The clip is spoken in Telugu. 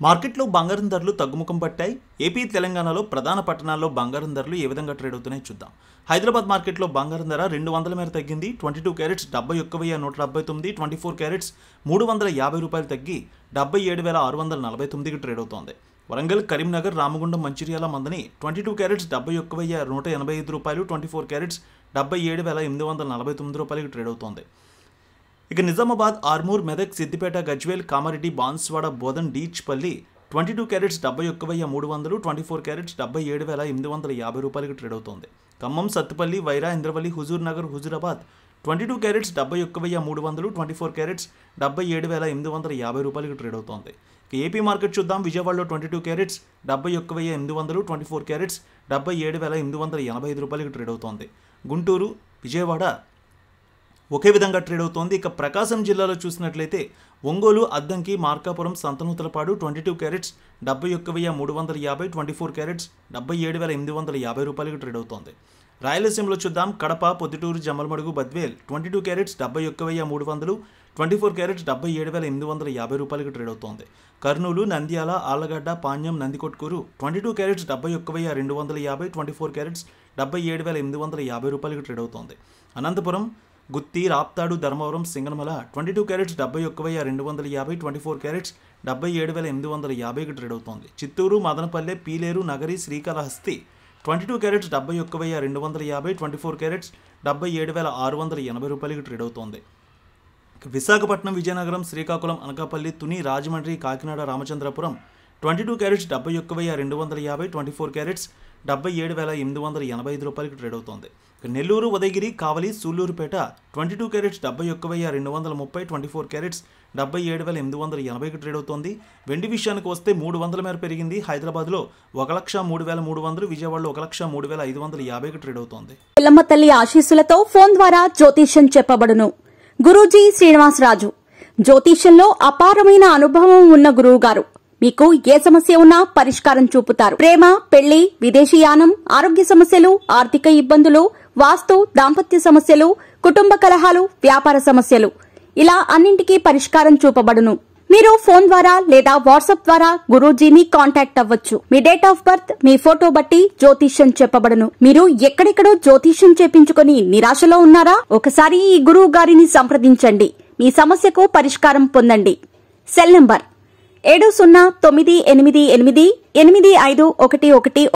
మార్కెట్లో బంగారం ధరలు తగ్గుముఖం పట్టాయి. ఏపీ, తెలంగాణలో ప్రధాన పట్టణాల్లో బంగారం ధరలు ఏ విధంగా ట్రేడ్ అవుతున్నాయో చూద్దాం. హైదరాబాద్ మార్కెట్లో బంగారం ధర 200 మేర తగ్గింది. 22 క్యారెట్స్ 71,179, 24 క్యారెట్స్ ₹350 తగ్గి 77,649కి ట్రేడ్ అవుతోంది. వరంగల్, కరీంనగర్, రామగుండం, మంచిర్యాల, మందని 22 క్యారెట్స్ 71,185, 24 క్యారెట్స్ ₹77,849కి ట్రేడ్ అవుతోంది. ఇక నిజామాబాద్, ఆర్మూర్, మెదక్, సిద్దిపేట, గజ్వేల్, కామారెడ్డి, బాన్స్వాడ, బోధన్, డీచ్పల్లి 22 క్యారెట్స్ 71,300, 24 క్యారెట్స్ ₹77,850కి ట్రేడ్ అవుతోంది. Khammam, Sathupally, Wyra, Indravelli, Huzurnagar, Huzurabad 22 carats 71,300, 24 carats ₹77,850కి ట్రేడ్ అవుతోంది. ఇక ఏపీ మార్కెట్ చూద్దాం. విజయవాడలో 22 క్యారెట్స్ 71,800, 24 క్యారెట్స్ ₹77,885కి ట్రేడ్ అవుతోంది. గుంటూరు, విజయవాడ ఒకే విధంగా ట్రేడ్ అవుతోంది. ఇక ప్రకాశం జిల్లాలో చూసినట్లయితే ఒంగోలు, అద్దంకి, మార్కాపురం, సంతనూతలపాడు 22 క్యారెట్స్ 71,350, 24 క్యారెట్స్ ₹77,850కి ట్రేడ్ అవుతోంది. రాయలసీమలో చూద్దాం. కడప, పొద్దుటూరు, జమ్మలమడుగు, బద్వేల్ 22 క్యారెట్స్ 71,300, 24 క్యారెట్స్ ₹77,850కి ట్రేడ్ అవుతోంది. కర్నూలు, నంద్యాల, ఆళ్లగడ్డ, పాణ్యం, నందికొట్కూరు 22 క్యారెట్స్ 71,250, 24 క్యారెట్స్ ₹77,850కి ట్రేడ్ అవుతోంది. అనంతపురం, గుత్తి, రాప్తాడు, ధర్మవరం, సింగనమల 22 క్యారెట్స్ 71,250, 24 క్యారెట్స్ ₹77,850కి ట్రేడ్ అవుతోంది. చిత్తూరు, మదనపల్లె, పీలేరు, నగరి, శ్రీకాళహస్తి 22 క్యారెట్స్ 71,250, 24 క్యారెట్స్ ₹77,680కి ట్రేడ్ అవుతోంది. విశాఖపట్నం, విజయనగరం, శ్రీకాకుళం, అనకాపల్లి, తుని, రాజమండ్రి, కాకినాడ, రామచంద్రపురం 22 క్యారెట్స్ 71,250, 24 క్యారెట్స్ ₹77,885కి ట్రేడ్ అవుతోంది. నెల్లూరు, ఉదయగిరి, కావలి, సూళ్లూరుపేట 22 క్యారెట్స్ 71,230, 24 క్యారెట్స్ ₹77,880కి ట్రేడ్ అవుతోంది. వెండి విషయానికి వస్తే 300 మేర పెరిగింది. హైదరాబాద్లో 1,03,300, విజయవాడలో 1,03,550కి ట్రేడ్ అవుతోంది. ఎల్లమ్మ తల్లి ఆశీస్సులతో ఫోన్ ద్వారా జ్యోతిష్యం చెప్పబడును. గురూజీ శ్రీనివాసరాజు జ్యోతిష్యంలో అపారమైన అనుభవం ఉన్న గురువు గారు మీకు ఏ సమస్య ఉన్నా పరిష్కారం చూపుతారు. ప్రేమ, పెళ్లి, విదేశీయానం, ఆరోగ్య సమస్యలు, ఆర్థిక ఇబ్బందులు, వాస్తు, దాంపత్య సమస్యలు, కుటుంబ కలహాలు, వ్యాపార సమస్యలు ఇలా అన్నింటికీ పరిష్కారం చూపబడును. మీరు ఫోన్ ద్వారా లేదా వాట్సాప్ ద్వారా గురూజీని కాంటాక్ట్ అవ్వచ్చు. మీ డేట్ ఆఫ్ బర్త్, మీ ఫోటో బట్టి జ్యోతిష్యం చెప్పబడును. మీరు ఎక్కడెక్కడో జ్యోతిష్యం చేపించుకుని నిరాశలో ఉన్నారా? ఒకసారి ఈ గురువు గారిని సంప్రదించండి. మీ సమస్యకు పరిష్కారం పొందండి. Cell number 7098888511